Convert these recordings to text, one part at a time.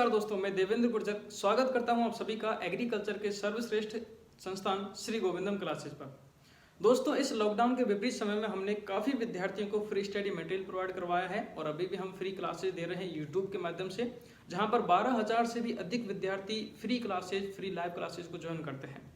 नमस्कार दोस्तों, मैं देवेंद्र गुर्जर स्वागत करता हूं आप सभी का एग्रीकल्चर के सर्वश्रेष्ठ संस्थान श्री गोविंदम क्लासेज पर। दोस्तों, इस लॉकडाउन के विपरीत समय में हमने काफ़ी विद्यार्थियों को फ्री स्टडी मटेरियल प्रोवाइड करवाया है और अभी भी हम फ्री क्लासेज दे रहे हैं यूट्यूब के माध्यम से, जहां पर 12,000 से भी अधिक विद्यार्थी free classes, free live classes को ज्वाइन करते हैं।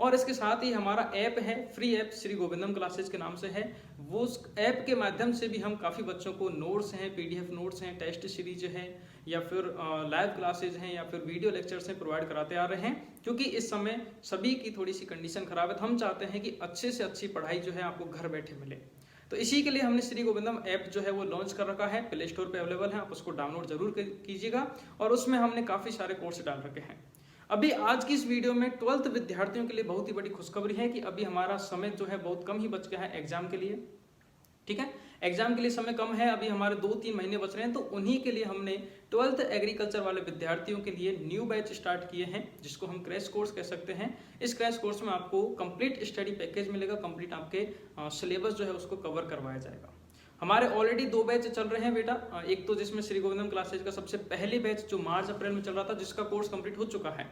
और इसके साथ ही हमारा ऐप है, फ्री ऐप श्री गोविंदम क्लासेज के नाम से है। वो उस ऐप के माध्यम से भी हम काफ़ी बच्चों को नोट्स हैं, पीडीएफ नोट्स हैं, टेस्ट सीरीज है या फिर लाइव क्लासेज हैं या फिर वीडियो लेक्चर्स हैं प्रोवाइड कराते आ रहे हैं। क्योंकि इस समय सभी की थोड़ी सी कंडीशन खराब है, तो हम चाहते हैं कि अच्छे से अच्छी पढ़ाई जो है आपको घर बैठे मिले। तो इसी के लिए हमने श्री गोविंदम ऐप जो है वो लॉन्च कर रखा है, प्ले स्टोर पे अवेलेबल है, आप उसको डाउनलोड जरूर कीजिएगा। और उसमें हमने काफ़ी सारे कोर्स डाल रखे हैं। अभी आज की इस वीडियो में 12th विद्यार्थियों के लिए बहुत ही बड़ी खुशखबरी है कि अभी हमारा समय जो है बहुत कम ही बच गया है एग्जाम के लिए। ठीक है, एग्जाम के लिए समय कम है, अभी हमारे 2-3 महीने बच रहे हैं। तो उन्हीं के लिए हमने 12th एग्रीकल्चर वाले विद्यार्थियों के लिए न्यू बैच स्टार्ट किए हैं, जिसको हम क्रैश कोर्स कह सकते हैं। इस क्रैश कोर्स में आपको कंप्लीट स्टडी पैकेज मिलेगा, कंप्लीट आपके सिलेबस जो है उसको कवर करवाया जाएगा। हमारे ऑलरेडी 2 बैच चल रहे हैं बेटा। एक तो जिसमें श्री गोविंदम क्लासेज का सबसे पहले बैच जो मार्च अप्रैल में चल रहा था, जिसका कोर्स कंप्लीट हो चुका है।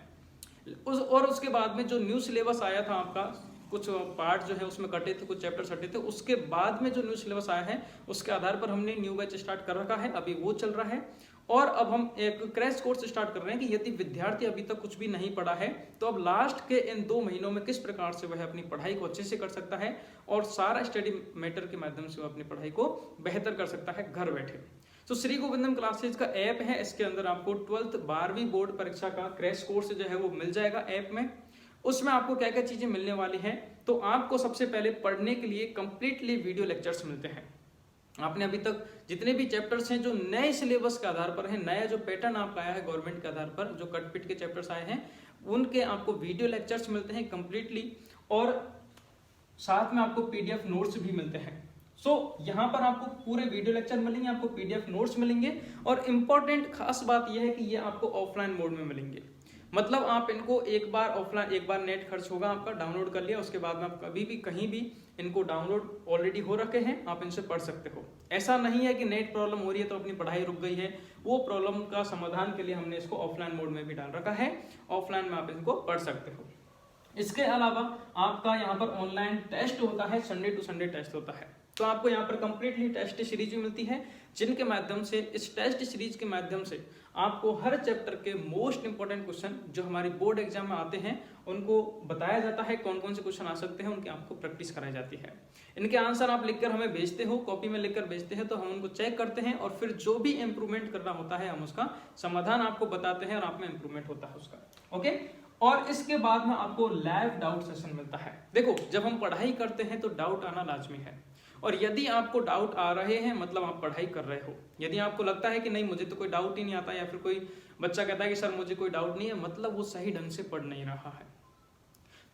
और उसके बाद में जो न्यू सिलेबस आया था आपका, कुछ पार्ट जो है उसमें कटे थे, कुछ चैप्टर्स हटे थे। उसके बाद में जो न्यू सिलेबस आया है उसके आधार पर हमने न्यू बैच स्टार्ट कर रखा है, अभी वो चल रहा है। और अब हम एक क्रैश कोर्स स्टार्ट कर रहे हैं कि यदि विद्यार्थी अभी तक कुछ भी नहीं पढ़ा है तो अब लास्ट के इन 2 महीनों में किस प्रकार से वह अपनी पढ़ाई को अच्छे से कर सकता है और सारा स्टडी मैटर के माध्यम से वह अपनी पढ़ाई को बेहतर कर सकता है घर बैठे। तो श्री गोविंदम क्लासेज का ऐप है, इसके अंदर आपको 12th 12वीं बोर्ड परीक्षा का क्रैश कोर्स जो है वो मिल जाएगा ऐप में। उसमें आपको क्या क्या चीजें मिलने वाली हैं, तो आपको सबसे पहले पढ़ने के लिए कंप्लीटली वीडियो लेक्चर्स मिलते हैं। आपने अभी तक जितने भी चैप्टर्स हैं जो नए सिलेबस के आधार पर है, नया जो पैटर्न आपका आया है गवर्नमेंट के आधार पर, जो कट पिट के चैप्टर्स आए हैं, उनके आपको वीडियो लेक्चर्स मिलते हैं कंप्लीटली। और साथ में आपको पीडीएफ नोट्स भी मिलते हैं। यहाँ पर आपको पूरे वीडियो लेक्चर मिलेंगे, आपको पीडीएफ नोट्स मिलेंगे। और इम्पोर्टेंट खास बात यह है कि ये आपको ऑफलाइन मोड में मिलेंगे। मतलब आप इनको एक बार नेट खर्च होगा आपका, डाउनलोड कर लिया, उसके बाद में आप कभी भी कहीं भी इनको डाउनलोड ऑलरेडी हो रखे हैं, आप इनसे पढ़ सकते हो। ऐसा नहीं है कि नेट प्रॉब्लम हो रही है तो अपनी पढ़ाई रुक गई है। वो प्रॉब्लम का समाधान के लिए हमने इसको ऑफलाइन मोड में भी डाल रखा है, ऑफलाइन में आप इनको पढ़ सकते हो। इसके अलावा आपका यहाँ पर ऑनलाइन टेस्ट होता है, संडे टू संडे टेस्ट होता है। तो आपको यहाँ पर कंप्लीटली टेस्ट सीरीज भी मिलती है, जिनके माध्यम से, इस टेस्ट सीरीज के माध्यम से आपको हर चैप्टर के मोस्ट इंपोर्टेंट क्वेश्चन जो हमारी बोर्ड एग्जाम में आते हैं उनको बताया जाता है, कौन कौन से क्वेश्चन आ सकते हैं, उनकी आपको प्रैक्टिस कराई जाती है। इनके आंसर आप लिखकर हमें भेजते हो, कॉपी में लिखकर भेजते हैं, तो हम उनको चेक करते हैं और फिर जो भी इंप्रूवमेंट करना होता है हम उसका समाधान आपको बताते हैं और आप में इंप्रूवमेंट होता है उसका। ओके, और इसके बाद में आपको लाइव डाउट सेशन मिलता है। देखो, जब हम पढ़ाई करते हैं तो डाउट आना लाजमी है, और यदि आपको डाउट आ रहे हैं मतलब आप पढ़ाई कर रहे हो। यदि आपको लगता है कि नहीं मुझे तो कोई डाउट ही नहीं आता, या फिर कोई बच्चा कहता है कि सर मुझे कोई डाउट नहीं है, मतलब वो सही ढंग से पढ़ नहीं रहा है।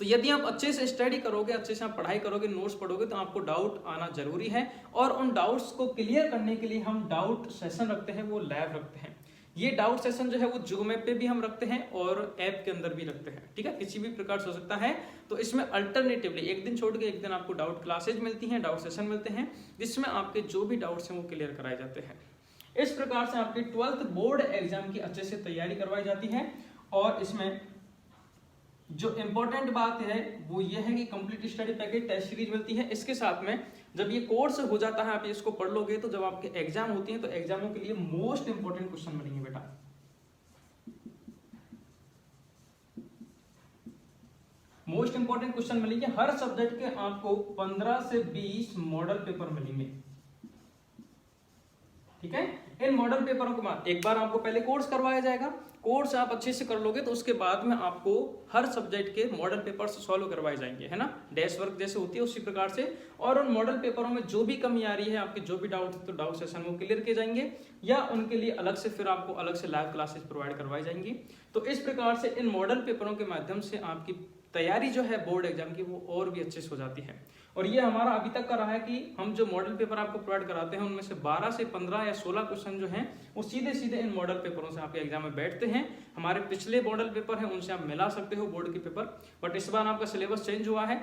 तो यदि आप अच्छे से स्टडी करोगे, अच्छे से आप पढ़ाई करोगे, नोट्स पढ़ोगे, तो आपको डाउट आना जरूरी है। और उन डाउट्स को क्लियर करने के लिए हम डाउट सेशन रखते हैं, वो लाइव रखते हैं। ये डाउट सेशन जो है वो जूम ऐप पे भी हम रखते हैं और ऐप के अंदर भी रखते हैं। ठीक है, किसी भी प्रकार से हो सकता है। तो इसमें अल्टरनेटिवली एक दिन छोड़ के एक दिन आपको डाउट क्लासेज मिलती हैं, डाउट सेशन मिलते हैं, जिसमें आपके जो भी डाउट्स हैं वो क्लियर कराए जाते हैं। इस प्रकार से आपकी 12th बोर्ड एग्जाम की अच्छे से तैयारी करवाई जाती है। और इसमें जो इंपॉर्टेंट बात है वो ये है कि complete study package, test series मिलती है। इसके साथ में जब ये कोर्स हो जाता है, आप इसको पढ़ लोगे, तो जब आपके एग्जाम होती हैं तो एग्जामों के लिए मोस्ट इंपॉर्टेंट क्वेश्चन मिलेंगे बेटा। मोस्ट इंपॉर्टेंट क्वेश्चन मिलेंगे हर सब्जेक्ट के, आपको 15 से 20 मॉडल पेपर मिलेंगे। ठीक है, इन मॉडल पेपरों के बाद एक बार आपको पहले कोर्स करवाया जाएगा। कोर्स आप अच्छे से कर लोगे तो उसके बाद में आपको हर सब्जेक्ट के मॉडल पेपर सॉल्व करवाए जाएंगे, है ना, डेस्क वर्क जैसे होती है उसी प्रकार से। और उन मॉडल पेपरों में जो भी कमी आ रही है, आपके जो भी डाउट है, तो डाउट सेशन वो क्लियर किए जाएंगे, या उनके लिए अलग से फिर आपको अलग से लाइव क्लासेस प्रोवाइड करवाई जाएंगी। तो इस प्रकार से इन मॉडल पेपरों के माध्यम से आपकी तैयारी जो है बोर्ड एग्जाम की वो और भी अच्छे से हो जाती है। और ये हमारा अभी तक का रहा है कि हम जो मॉडल पेपर आपको प्रोवाइड कराते हैं उनमें से 12 से 15 या 16 क्वेश्चन जो हैं वो सीधे सीधे इन मॉडल पेपरों से आपके एग्जाम में बैठते हैं। हमारे पिछले मॉडल पेपर हैं उनसे आप मिला सकते हो बोर्ड के पेपर, बट इस बार आपका सिलेबस चेंज हुआ है।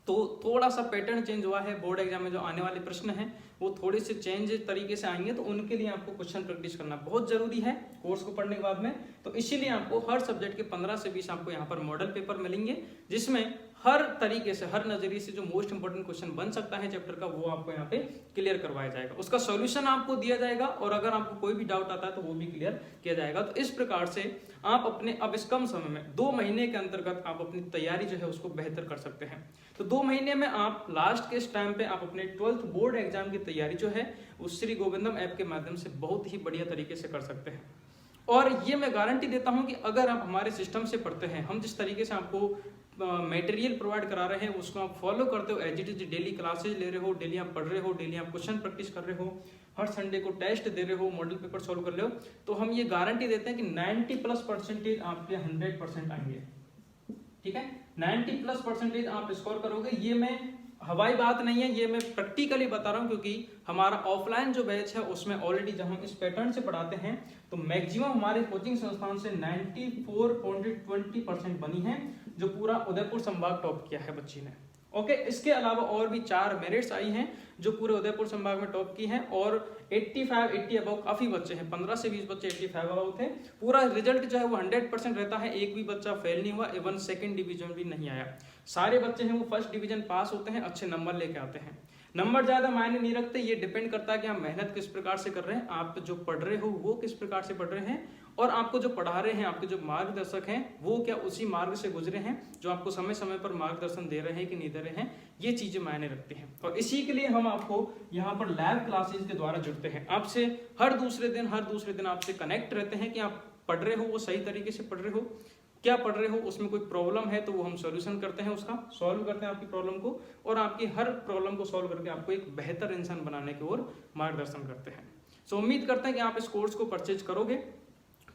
तो थोड़ा सा पैटर्न चेंज हुआ है। बोर्ड एग्जाम में जो आने वाले प्रश्न हैं वो थोड़े से चेंज तरीके से आएंगे, तो उनके लिए आपको क्वेश्चन प्रैक्टिस करना बहुत जरूरी है कोर्स को पढ़ने के बाद में। तो इसीलिए आपको हर सब्जेक्ट के 15 से 20 आपको यहाँ पर मॉडल पेपर मिलेंगे, जिसमें हर तरीके से, हर नजरिए से जो मोस्ट इंपोर्टेंट क्वेश्चन बन सकता है चैप्टर का, वो आपको यहाँ पे क्लियर करवाया जाएगा। उसका सॉल्यूशन आपको दिया जाएगा, और अगर आपको कोई भी डाउट आता है तो वो भी क्लियर किया जाएगा। तो इस प्रकार से आप अपने अब इस कम समय में 2 महीने के अंतर्गत आप अपनी तैयारी जो है उसको बेहतर कर सकते हैं। तो 2 महीने में आप लास्ट के इस टाइम पे आप अपने 12th बोर्ड एग्जाम की तैयारी जो है उस श्री गोविंदम ऐप के माध्यम से बहुत ही बढ़िया तरीके से कर सकते हैं। और ये मैं गारंटी देता हूं कि अगर आप हमारे सिस्टम से पढ़ते हैं, हम जिस तरीके से आपको मटेरियल प्रोवाइड करा रहे हैं उसको आप फॉलो करते हो, as it is daily classes ले रहे हो, डेली आप पढ़ रहे हो, डेली आप क्वेश्चन प्रैक्टिस कर रहे हो, हर संडे को टेस्ट दे रहे हो, मॉडल पेपर सॉल्व कर रहे हो, तो हम ये गारंटी देते हैं कि 90+% आपके 100% आएंगे। ठीक है, 90+% आप स्कोर करोगे। ये मैं हवाई बात नहीं है, ये मैं प्रैक्टिकली बता रहा हूँ, क्योंकि हमारा ऑफलाइन जो बैच है उसमें ऑलरेडी जब हम इस पैटर्न से पढ़ाते हैं तो मैक्सिमम हमारे कोचिंग संस्थान से 94.20% बनी है, जो पूरा उदयपुर संभाग टॉप किया है बच्ची ने। ओके, इसके अलावा और भी 4 मेरिट्स आई हैं जो पूरे उदयपुर संभाग में टॉप की हैं, और 80 अबव काफी बच्चे हैं, 15 से 20 बच्चे 85 अबव थे। पूरा रिजल्ट जो है वो 100% रहता है, एक भी बच्चा फेल नहीं हुआ, इवन सेकंड डिवीजन भी नहीं आया। सारे बच्चे हैं वो फर्स्ट डिवीजन पास होते हैं, अच्छे नंबर लेके आते हैं। नंबर ज्यादा मायने नहीं रखते, ये डिपेंड करता है कि आप मेहनत किस प्रकार से कर रहे हैं, आप जो पढ़ रहे हो वो किस प्रकार से पढ़ रहे हैं, और आपको जो पढ़ा रहे हैं, आपके जो मार्गदर्शक हैं वो क्या उसी मार्ग से गुजरे हैं, जो आपको समय समय पर मार्गदर्शन दे रहे हैं कि नहीं दे रहे हैं, ये चीजें मायने रखती हैं। और इसी के लिए हम आपको यहाँ पर लैब क्लासेस के द्वारा जुड़ते हैं, आपसे हर दूसरे दिन आपसे कनेक्ट रहते हैं कि आप पढ़ रहे हो वो सही तरीके से पढ़ रहे हो, क्या पढ़ रहे हो, उसमें कोई प्रॉब्लम है तो वो हम सॉल्यूशन करते हैं, उसका सॉल्व करते हैं आपकी प्रॉब्लम को, और आपकी हर प्रॉब्लम को सॉल्व करके आपको एक बेहतर इंसान बनाने की ओर मार्गदर्शन करते हैं। सो उम्मीद करते हैं कि आप इस कोर्स को परचेज करोगे।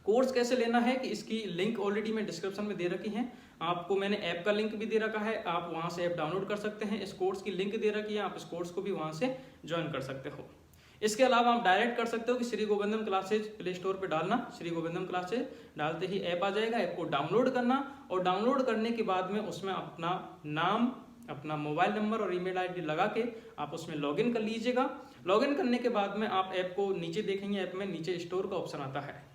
कोर्स कैसे लेना है कि इसकी लिंक ऑलरेडी मैं डिस्क्रिप्शन में दे रखी है, आपको मैंने ऐप का लिंक भी दे रखा है, आप वहां से ऐप डाउनलोड कर सकते हैं। इस कोर्स की लिंक दे रखी है, आप इस कोर्स को भी वहां से ज्वाइन कर सकते हो। इसके अलावा आप डायरेक्ट कर सकते हो कि श्री गोविंदम क्लासेज प्ले स्टोर पे डालना, श्री गोविंदम क्लासेज डालते ही ऐप आ जाएगा, ऐप को डाउनलोड करना, और डाउनलोड करने के बाद में उसमें अपना नाम, अपना मोबाइल नंबर और ईमेल आईडी लगा के आप उसमें लॉगिन कर लीजिएगा। लॉगिन करने के बाद में आप ऐप को नीचे देखेंगे, ऐप में नीचे स्टोर का ऑप्शन आता है,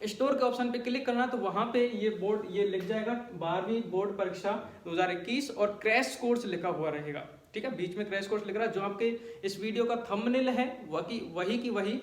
स्टोर के ऑप्शन पे क्लिक करना, तो वहां पे ये बोर्ड ये लिख जाएगा 12वीं बोर्ड परीक्षा 2021 और क्रैश कोर्स लिखा हुआ रहेगा। ठीक है, बीच में क्रैश कोर्स लिख रहा है, जो आपके इस वीडियो का थंबनेल है वही की वही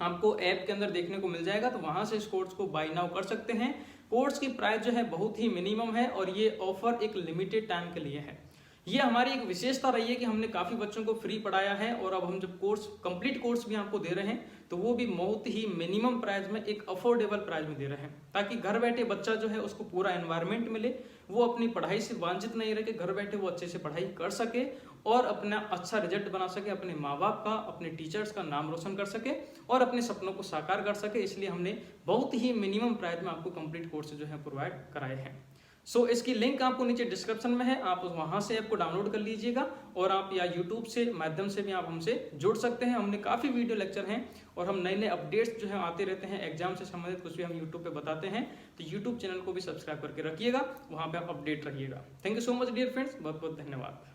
आपको ऐप के अंदर देखने को मिल जाएगा। तो वहां से इस कोर्स को बाय नाउ कर सकते हैं। कोर्स की प्राइस जो है बहुत ही मिनिमम है, और ये ऑफर एक लिमिटेड टाइम के लिए है। ये हमारी एक विशेषता रही है कि हमने काफी बच्चों को फ्री पढ़ाया है, और अब हम जब कोर्स कंप्लीट कोर्स भी आपको दे रहे हैं तो वो भी बहुत ही मिनिमम प्राइस में, एक अफोर्डेबल प्राइस में दे रहे हैं, ताकि घर बैठे बच्चा जो है उसको पूरा एनवायरनमेंट मिले, वो अपनी पढ़ाई से वांछित नहीं रहे, घर बैठे वो अच्छे से पढ़ाई कर सके और अपना अच्छा रिजल्ट बना सके, अपने माँ बाप का, अपने टीचर्स का नाम रोशन कर सके और अपने सपनों को साकार कर सके। इसलिए हमने बहुत ही मिनिमम प्राइस में आपको कंप्लीट कोर्स जो है प्रोवाइड कराए हैं। सो इसकी लिंक आपको नीचे डिस्क्रिप्शन में है, आप वहां से ऐप को डाउनलोड कर लीजिएगा, और आप या यूट्यूब से माध्यम से भी आप हमसे जुड़ सकते हैं। हमने काफ़ी वीडियो लेक्चर हैं, और हम नए नए अपडेट्स जो है आते रहते हैं, एग्जाम से संबंधित कुछ भी हम यूट्यूब पे बताते हैं। तो यूट्यूब चैनल को भी सब्सक्राइब करके रखिएगा, वहाँ पे आप अपडेट रहिएगा। Thank you so much dear friends, बहुत बहुत धन्यवाद।